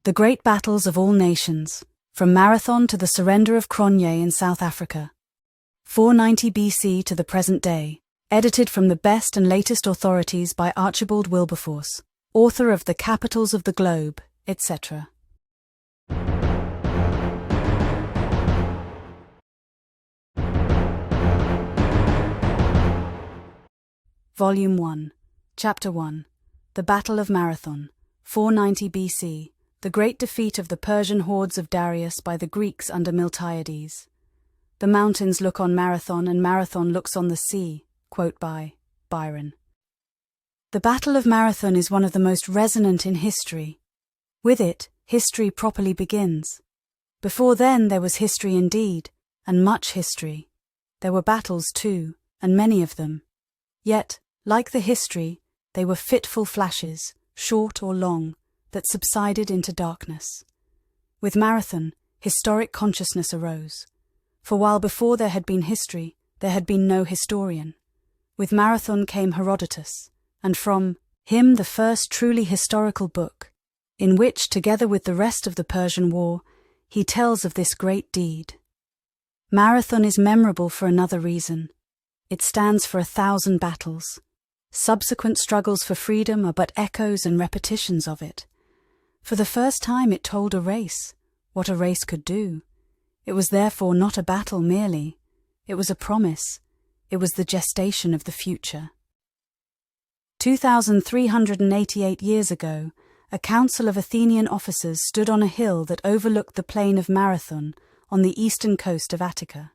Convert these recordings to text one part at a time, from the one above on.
The great battles of all nations, from Marathon to the surrender of Cronje in South Africa. 490 BC to the present day, edited from the best and latest authorities by Archibald Wilberforce, author of The Capitals of the Globe, etc. Volume 1, Chapter 1, The Battle of Marathon, 490 BC, the great defeat of the Persian hordes of Darius by the Greeks under Miltiades. The mountains look on Marathon and Marathon looks on the sea, quote by Byron. The Battle of Marathon is one of the most resonant in history. With it, history properly begins. Before then there was history indeed, and much history. There were battles too, and many of them. Yet, like the history, they were fitful flashes, short or long, that subsided into darkness. With Marathon, historic consciousness arose. For while before there had been history, there had been no historian. With Marathon came Herodotus, and from him the first truly historical book, in which, together with the rest of the Persian War, he tells of this great deed. Marathon is memorable for another reason. It stands for 1,000 battles. Subsequent struggles for freedom are but echoes and repetitions of it. For the first time it told a race, what a race could do. It was therefore not a battle merely. It was a promise. It was the gestation of the future. 2,388 years ago, a council of Athenian officers stood on a hill that overlooked the plain of Marathon on the eastern coast of Attica.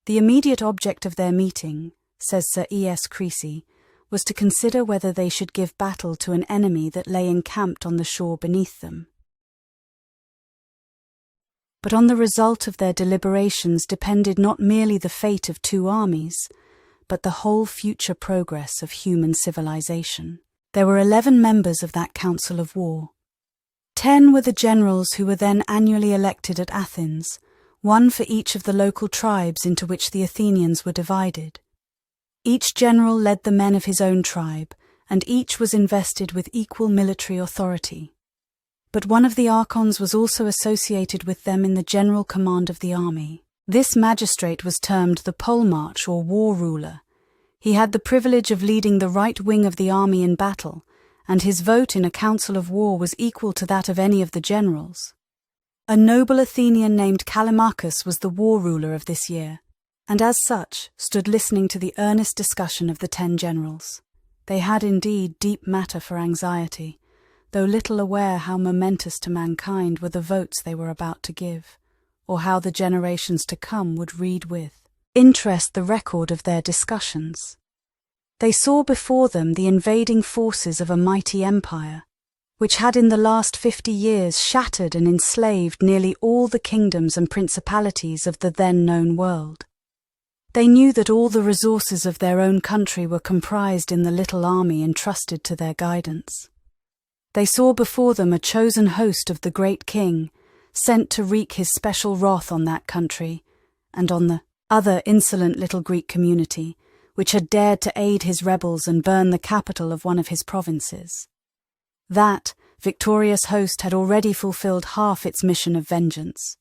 The immediate object of their meeting, says Sir E.S. Creasy, was to consider whether they should give battle to an enemy that lay encamped on the shore beneath them. But on the result of their deliberations depended not merely the fate of two armies, but the whole future progress of human civilization. There were 11 members of that council of war. 10 were the generals who were then annually elected at Athens, one for each of the local tribes into which the Athenians were divided. Each general led the men of his own tribe, and each was invested with equal military authority. But one of the archons was also associated with them in the general command of the army. This magistrate was termed the polemarch or war ruler. He had the privilege of leading the right wing of the army in battle, and his vote in a council of war was equal to that of any of the generals. A noble Athenian named Callimachus was the war ruler of this year, and as such stood listening to the earnest discussion of the 10 generals. They had indeed deep matter for anxiety, though little aware how momentous to mankind were the votes they were about to give, or how the generations to come would read with interest the record of their discussions. They saw before them the invading forces of a mighty empire, which had in the last 50 years shattered and enslaved nearly all the kingdoms and principalities of the then known world. They knew that all the resources of their own country were comprised in the little army entrusted to their guidance. They saw before them a chosen host of the great king, sent to wreak his special wrath on that country, and on the other insolent little Greek community, which had dared to aid his rebels and burn the capital of one of his provinces. That victorious host had already fulfilled half its mission of vengeance.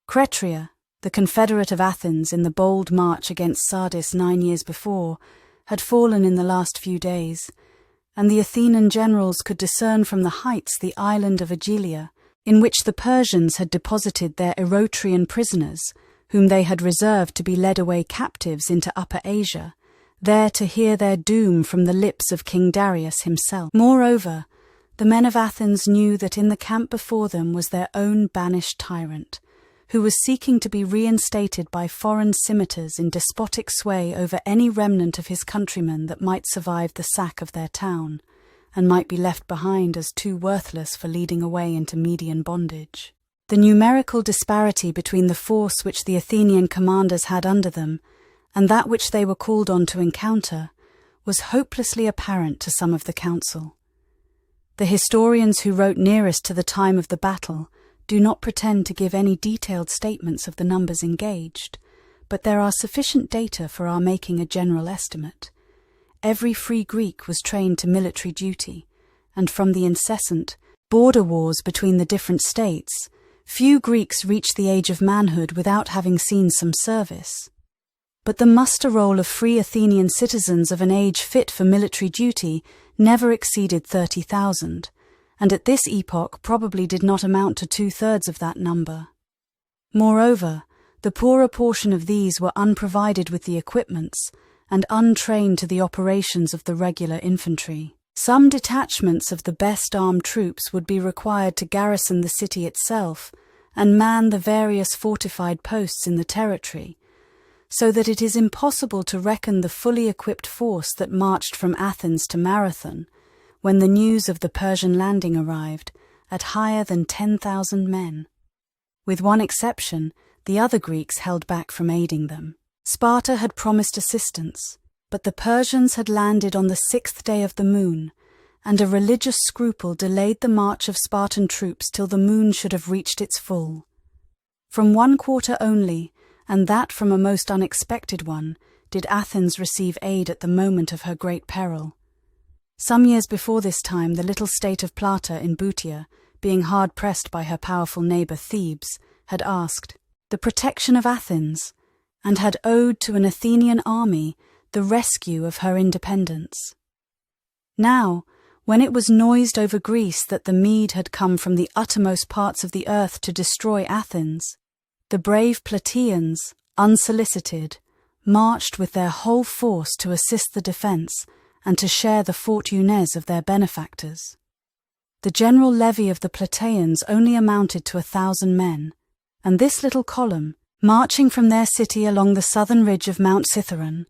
Cretria, the confederate of Athens in the bold march against Sardis 9 years before, had fallen in the last few days, and the Athenian generals could discern from the heights the island of Aegilia, in which the Persians had deposited their Eretrian prisoners, whom they had reserved to be led away captives into Upper Asia, there to hear their doom from the lips of King Darius himself. Moreover, the men of Athens knew that in the camp before them was their own banished tyrant, who was seeking to be reinstated by foreign scimitars in despotic sway over any remnant of his countrymen that might survive the sack of their town, and might be left behind as too worthless for leading away into Median bondage. The numerical disparity between the force which the Athenian commanders had under them, and that which they were called on to encounter, was hopelessly apparent to some of the council. The historians who wrote nearest to the time of the battle do not pretend to give any detailed statements of the numbers engaged, but there are sufficient data for our making a general estimate. Every free Greek was trained to military duty, and from the incessant, border wars between the different states, few Greeks reached the age of manhood without having seen some service. But the muster roll of free Athenian citizens of an age fit for military duty never exceeded 30,000, and at this epoch probably did not amount to 2/3 of that number. Moreover, the poorer portion of these were unprovided with the equipments and untrained to the operations of the regular infantry. Some detachments of the best armed troops would be required to garrison the city itself and man the various fortified posts in the territory, so that it is impossible to reckon the fully equipped force that marched from Athens to Marathon, when the news of the Persian landing arrived, at higher than 10,000 men. With one exception, the other Greeks held back from aiding them. Sparta had promised assistance, but the Persians had landed on the 6th day of the moon, and a religious scruple delayed the march of Spartan troops till the moon should have reached its full. From one quarter only, and that from a most unexpected one, did Athens receive aid at the moment of her great peril. Some years before this time, the little state of Plata in Bootia, being hard-pressed by her powerful neighbour Thebes, had asked the protection of Athens, and had owed to an Athenian army the rescue of her independence. Now, when it was noised over Greece that the Mede had come from the uttermost parts of the earth to destroy Athens, the brave Plataeans, unsolicited, marched with their whole force to assist the defence and to share the fortunes of their benefactors. The general levy of the Plataeans only amounted to 1,000 men, and this little column, marching from their city along the southern ridge of Mount Cithaeron,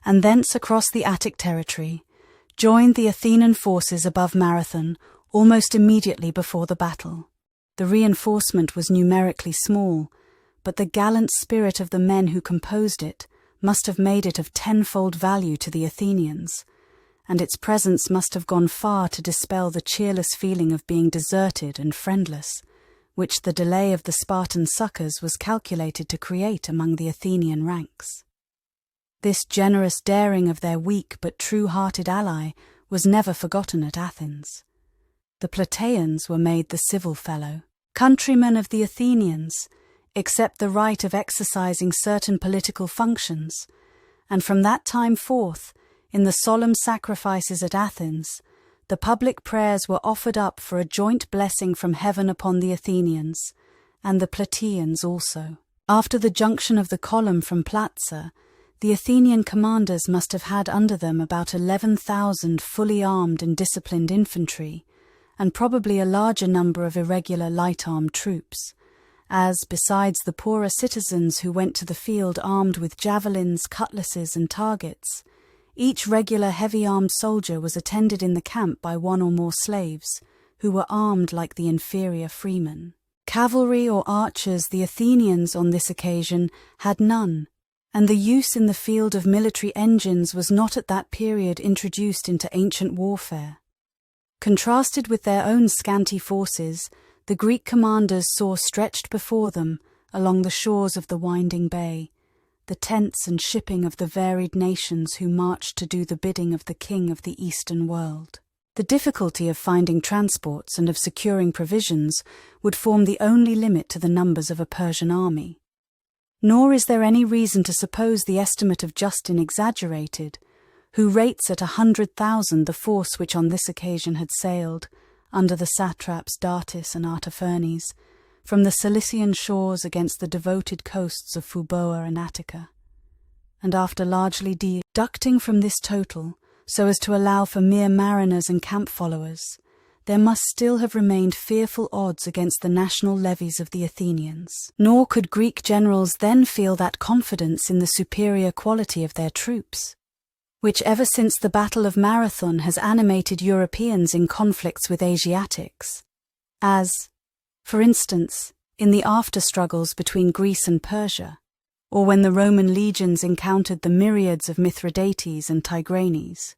and thence across the Attic territory, joined the Athenian forces above Marathon almost immediately before the battle. The reinforcement was numerically small, but the gallant spirit of the men who composed it must have made it of tenfold value to the Athenians, and its presence must have gone far to dispel the cheerless feeling of being deserted and friendless, which the delay of the Spartan succours was calculated to create among the Athenian ranks. This generous daring of their weak but true-hearted ally was never forgotten at Athens. The Plataeans were made the civil fellow, countrymen of the Athenians, except the right of exercising certain political functions, and from that time forth, in the solemn sacrifices at Athens, the public prayers were offered up for a joint blessing from heaven upon the Athenians, and the Plataeans also. After the junction of the column from Platza, the Athenian commanders must have had under them about 11,000 fully armed and disciplined infantry, and probably a larger number of irregular light-armed troops, as, besides the poorer citizens who went to the field armed with javelins, cutlasses, and targets, each regular heavy-armed soldier was attended in the camp by one or more slaves, who were armed like the inferior freemen. Cavalry or archers the Athenians on this occasion had none, and the use in the field of military engines was not at that period introduced into ancient warfare. Contrasted with their own scanty forces, the Greek commanders saw stretched before them, along the shores of the winding bay, the tents and shipping of the varied nations who marched to do the bidding of the king of the Eastern world. The difficulty of finding transports and of securing provisions would form the only limit to the numbers of a Persian army. Nor is there any reason to suppose the estimate of Justin exaggerated, who rates at 100,000 the force which on this occasion had sailed, under the satraps Datis and Artaphernes, from the Cilician shores against the devoted coasts of Fuboa and Attica. And after largely deducting from this total, so as to allow for mere mariners and camp followers, there must still have remained fearful odds against the national levies of the Athenians. Nor could Greek generals then feel that confidence in the superior quality of their troops, which ever since the Battle of Marathon has animated Europeans in conflicts with Asiatics, as, for instance, in the after-struggles between Greece and Persia, or when the Roman legions encountered the myriads of Mithridates and Tigranes,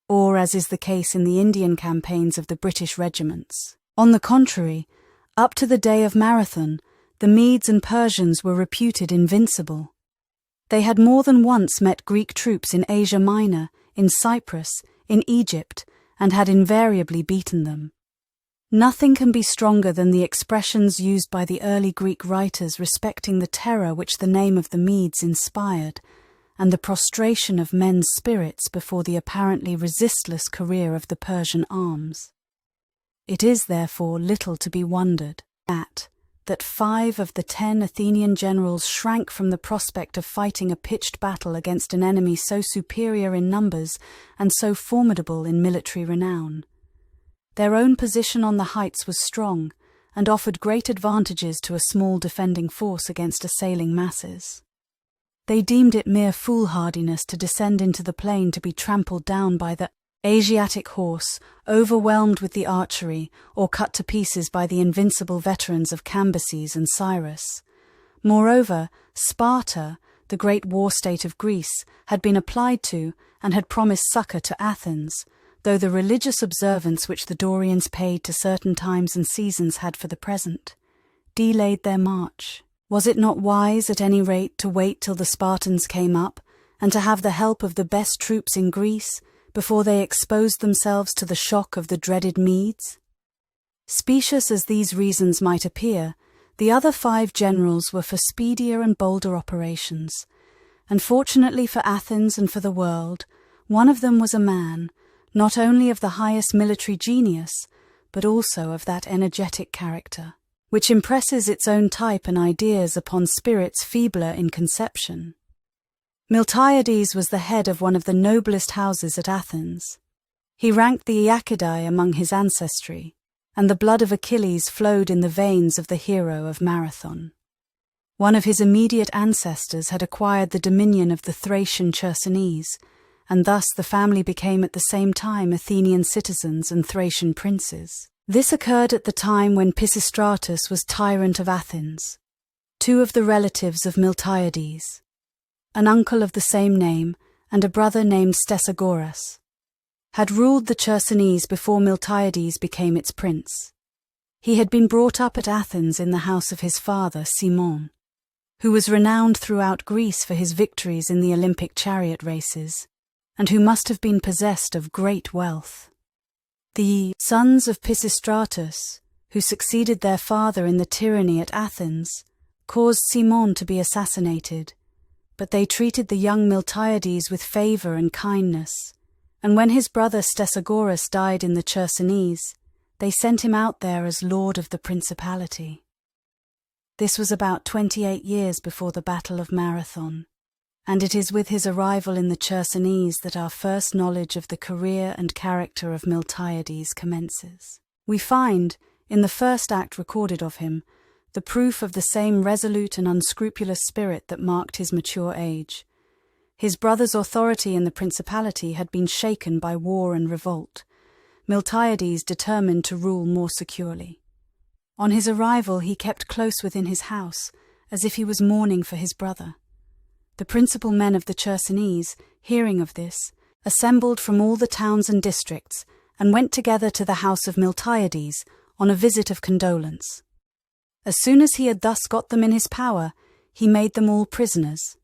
or as is the case in the Indian campaigns of the British regiments. On the contrary, up to the day of Marathon, the Medes and Persians were reputed invincible. They had more than once met Greek troops in Asia Minor, in Cyprus, in Egypt, and had invariably beaten them. Nothing can be stronger than the expressions used by the early Greek writers respecting the terror which the name of the Medes inspired, and the prostration of men's spirits before the apparently resistless career of the Persian arms. It is, therefore, little to be wondered at that 5 of the 10 Athenian generals shrank from the prospect of fighting a pitched battle against an enemy so superior in numbers and so formidable in military renown. Their own position on the heights was strong, and offered great advantages to a small defending force against assailing masses. They deemed it mere foolhardiness to descend into the plain to be trampled down by the Asiatic horse, overwhelmed with the archery, or cut to pieces by the invincible veterans of Cambyses and Cyrus. Moreover, Sparta, the great war state of Greece, had been applied to and had promised succor to Athens, though the religious observance which the Dorians paid to certain times and seasons had for the present delayed their march. Was it not wise, at any rate, to wait till the Spartans came up, and to have the help of the best troops in Greece, before they exposed themselves to the shock of the dreaded Medes? Specious as these reasons might appear, the other 5 generals were for speedier and bolder operations, and fortunately for Athens and for the world, one of them was a man, not only of the highest military genius, but also of that energetic character, which impresses its own type and ideas upon spirits feebler in conception. Miltiades was the head of one of the noblest houses at Athens. He ranked the Aeacidae among his ancestry, and the blood of Achilles flowed in the veins of the hero of Marathon. One of his immediate ancestors had acquired the dominion of the Thracian Chersonese, and thus the family became at the same time Athenian citizens and Thracian princes. This occurred at the time when Pisistratus was tyrant of Athens. 2 of the relatives of Miltiades, an uncle of the same name and a brother named Stesagoras, had ruled the Chersonese before Miltiades became its prince. He had been brought up at Athens in the house of his father, Cimon, who was renowned throughout Greece for his victories in the Olympic chariot races, and who must have been possessed of great wealth. The sons of Pisistratus, who succeeded their father in the tyranny at Athens, caused Cimon to be assassinated, but they treated the young Miltiades with favour and kindness, and when his brother Stesagoras died in the Chersonese, they sent him out there as lord of the principality. This was about 28 years before the Battle of Marathon, and it is with his arrival in the Chersonese that our first knowledge of the career and character of Miltiades commences. We find, in the first act recorded of him, the proof of the same resolute and unscrupulous spirit that marked his mature age. His brother's authority in the principality had been shaken by war and revolt. Miltiades determined to rule more securely. On his arrival he kept close within his house, as if he was mourning for his brother. The principal men of the Chersonese, hearing of this, assembled from all the towns and districts, and went together to the house of Miltiades on a visit of condolence. As soon as he had thus got them in his power, he made them all prisoners.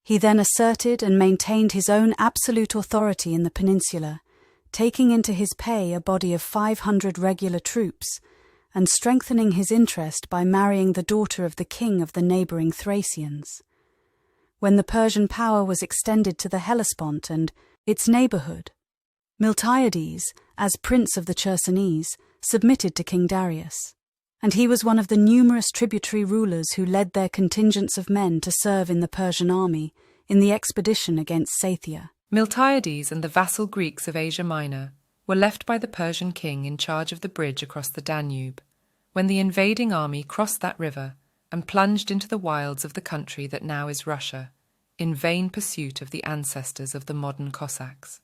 He then asserted and maintained his own absolute authority in the peninsula, taking into his pay a body of 500 regular troops, and strengthening his interest by marrying the daughter of the king of the neighbouring Thracians. When the Persian power was extended to the Hellespont and its neighbourhood, Miltiades, as prince of the Chersonese, submitted to King Darius, and he was one of the numerous tributary rulers who led their contingents of men to serve in the Persian army in the expedition against Scythia. Miltiades and the vassal Greeks of Asia Minor were left by the Persian king in charge of the bridge across the Danube, when the invading army crossed that river and plunged into the wilds of the country that now is Russia, in vain pursuit of the ancestors of the modern Cossacks.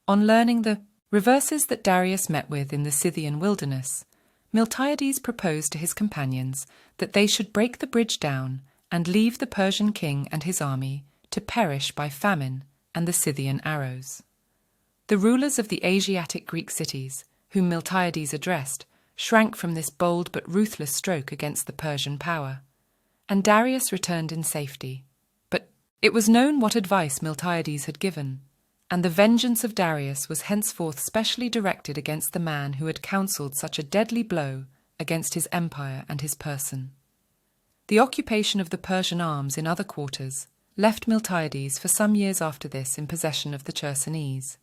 On learning the reverses that Darius met with in the Scythian wilderness, Miltiades proposed to his companions that they should break the bridge down and leave the Persian king and his army to perish by famine and the Scythian arrows. The rulers of the Asiatic Greek cities, whom Miltiades addressed, shrank from this bold but ruthless stroke against the Persian power, and Darius returned in safety. But it was known what advice Miltiades had given, and the vengeance of Darius was henceforth specially directed against the man who had counselled such a deadly blow against his empire and his person. The occupation of the Persian arms in other quarters left Miltiades for some years after this in possession of the Chersonese,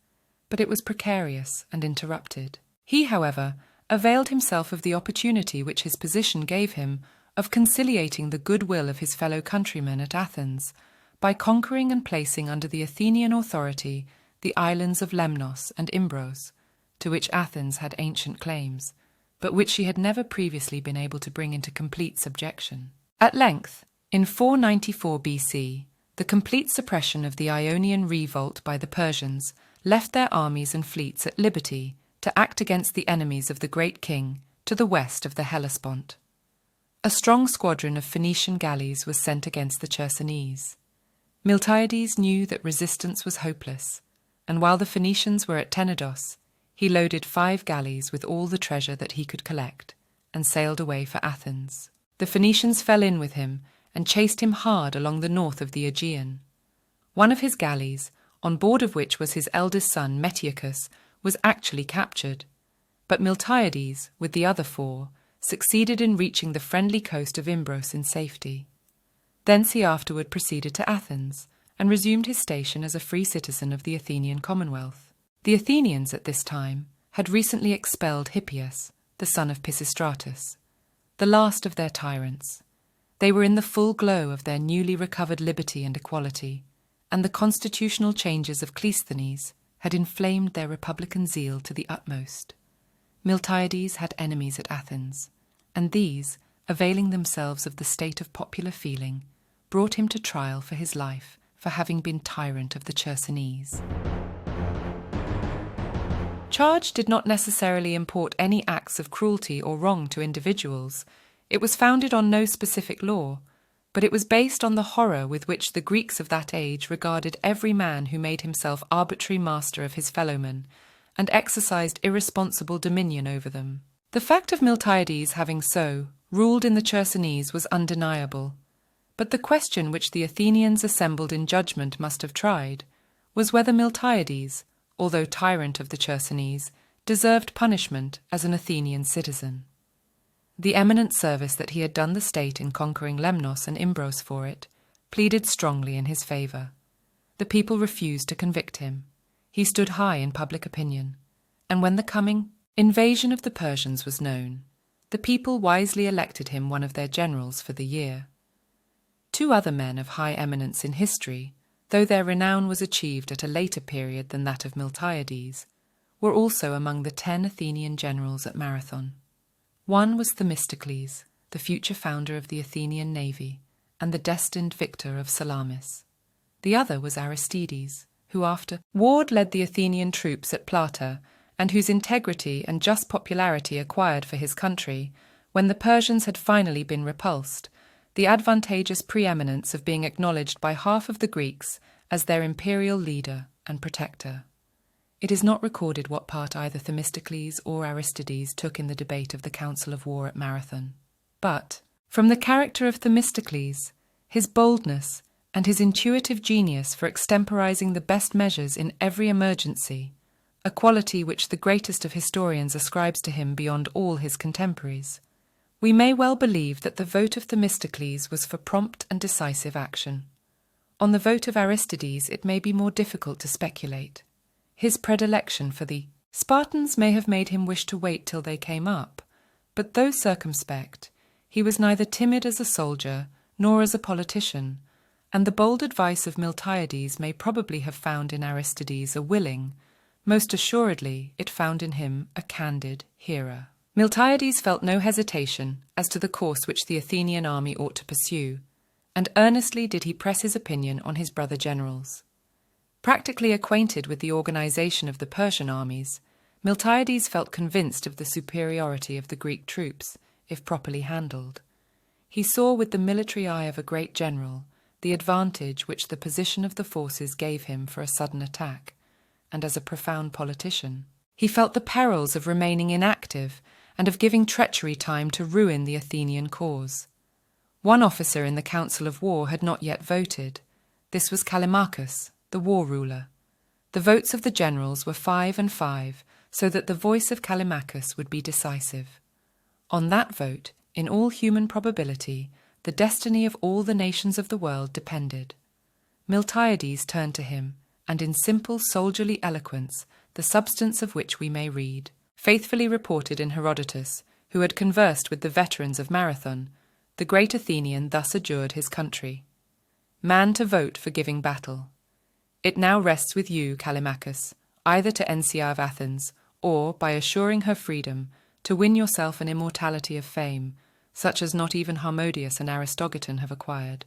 but it was precarious and interrupted. He, however, availed himself of the opportunity which his position gave him of conciliating the goodwill of his fellow countrymen at Athens by conquering and placing under the Athenian authority the islands of Lemnos and Imbros, to which Athens had ancient claims, but which she had never previously been able to bring into complete subjection. At length, in 494 BC, the complete suppression of the Ionian revolt by the Persians left their armies and fleets at liberty to act against the enemies of the great king to the west of the Hellespont. A strong squadron of Phoenician galleys was sent against the Chersonese. Miltiades knew that resistance was hopeless, and while the Phoenicians were at Tenedos, he loaded 5 galleys with all the treasure that he could collect and sailed away for Athens. The Phoenicians fell in with him and chased him hard along the north of the Aegean. One of his galleys, on board of which was his eldest son Metiacus, was actually captured, but Miltiades, with the other 4, succeeded in reaching the friendly coast of Imbros in safety. Thence he afterward proceeded to Athens and resumed his station as a free citizen of the Athenian Commonwealth. The Athenians at this time had recently expelled Hippias, the son of Pisistratus, the last of their tyrants. They were in the full glow of their newly recovered liberty and equality, and the constitutional changes of Cleisthenes had inflamed their republican zeal to the utmost. Miltiades had enemies at Athens, and these, availing themselves of the state of popular feeling, brought him to trial for his life for having been tyrant of the Chersonese. Charge did not necessarily import any acts of cruelty or wrong to individuals. It was founded on no specific law, but it was based on the horror with which the Greeks of that age regarded every man who made himself arbitrary master of his fellowmen and exercised irresponsible dominion over them. The fact of Miltiades having so ruled in the Chersonese was undeniable, but the question which the Athenians assembled in judgment must have tried was whether Miltiades, although tyrant of the Chersonese, deserved punishment as an Athenian citizen. The eminent service that he had done the state in conquering Lemnos and Imbros for it pleaded strongly in his favour. The people refused to convict him. He stood high in public opinion, and when the coming invasion of the Persians was known, the people wisely elected him one of their generals for the year. 2 other men of high eminence in history, though their renown was achieved at a later period than that of Miltiades, were also among the 10 Athenian generals at Marathon. One was Themistocles, the future founder of the Athenian navy and the destined victor of Salamis. The other was Aristides, who afterward led the Athenian troops at Plata, and whose integrity and just popularity acquired for his country, when the Persians had finally been repulsed, the advantageous preeminence of being acknowledged by half of the Greeks as their imperial leader and protector. It is not recorded what part either Themistocles or Aristides took in the debate of the Council of War at Marathon. But, from the character of Themistocles, his boldness, and his intuitive genius for extemporizing the best measures in every emergency, a quality which the greatest of historians ascribes to him beyond all his contemporaries, we may well believe that the vote of Themistocles was for prompt and decisive action. On the vote of Aristides it may be more difficult to speculate. His predilection for the Spartans may have made him wish to wait till they came up, but though circumspect, he was neither timid as a soldier nor as a politician, and the bold advice of Miltiades may probably have found in Aristides a willing, most assuredly it found in him a candid hearer. Miltiades felt no hesitation as to the course which the Athenian army ought to pursue, and earnestly did he press his opinion on his brother generals. Practically acquainted with the organization of the Persian armies, Miltiades felt convinced of the superiority of the Greek troops, if properly handled. He saw with the military eye of a great general the advantage which the position of the forces gave him for a sudden attack, and as a profound politician, he felt the perils of remaining inactive and of giving treachery time to ruin the Athenian cause. One officer in the Council of War had not yet voted. This was Callimachus, the war ruler. The votes of the generals were 5 and 5, so that the voice of Callimachus would be decisive. On that vote, in all human probability, the destiny of all the nations of the world depended. Miltiades turned to him, and in simple soldierly eloquence, the substance of which we may read, faithfully reported in Herodotus, who had conversed with the veterans of Marathon, the great Athenian thus adjured his country. Man to vote for giving battle. It now rests with you, Callimachus, either to Ensia of Athens, or, by assuring her freedom, to win yourself an immortality of fame, such as not even Harmodius and Aristogiton have acquired.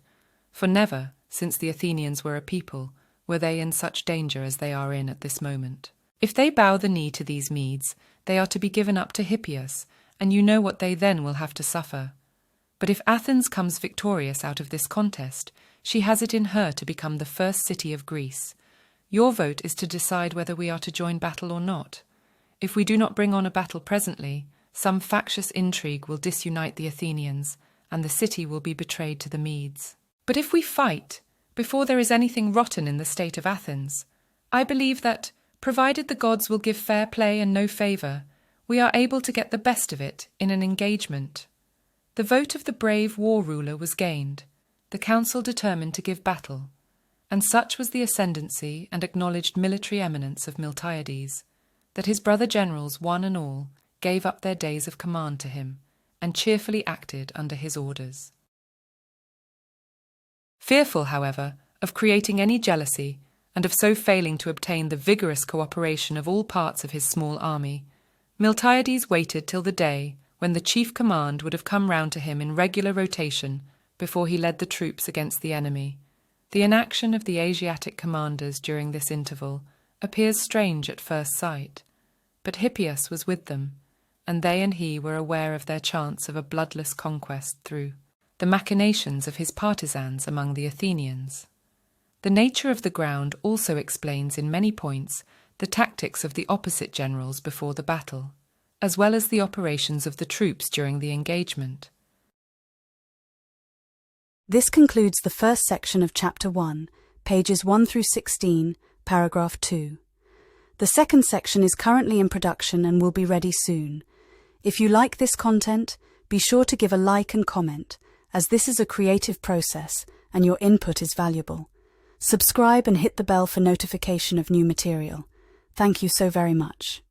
For never, since the Athenians were a people, were they in such danger as they are in at this moment. If they bow the knee to these Medes, they are to be given up to Hippias, and you know what they then will have to suffer. But if Athens comes victorious out of this contest, she has it in her to become the first city of Greece. Your vote is to decide whether we are to join battle or not. If we do not bring on a battle presently, some factious intrigue will disunite the Athenians, and the city will be betrayed to the Medes. But if we fight, before there is anything rotten in the state of Athens, I believe that, provided the gods will give fair play and no favour, we are able to get the best of it in an engagement. The vote of the brave war ruler was gained. The council determined to give battle, and such was the ascendancy and acknowledged military eminence of Miltiades, that his brother generals, one and all, gave up their days of command to him, and cheerfully acted under his orders. Fearful, however, of creating any jealousy, and of so failing to obtain the vigorous cooperation of all parts of his small army, Miltiades waited till the day when the chief command would have come round to him in regular rotation before he led the troops against the enemy. The inaction of the Asiatic commanders during this interval appears strange at first sight, but Hippias was with them, and they and he were aware of their chance of a bloodless conquest through the machinations of his partisans among the Athenians. The nature of the ground also explains in many points the tactics of the opposite generals before the battle, as well as the operations of the troops during the engagement. This concludes the first section of Chapter 1, pages 1 through 16, paragraph 2. The second section is currently in production and will be ready soon. If you like this content, be sure to give a like and comment, as this is a creative process and your input is valuable. Subscribe and hit the bell for notification of new material. Thank you so very much.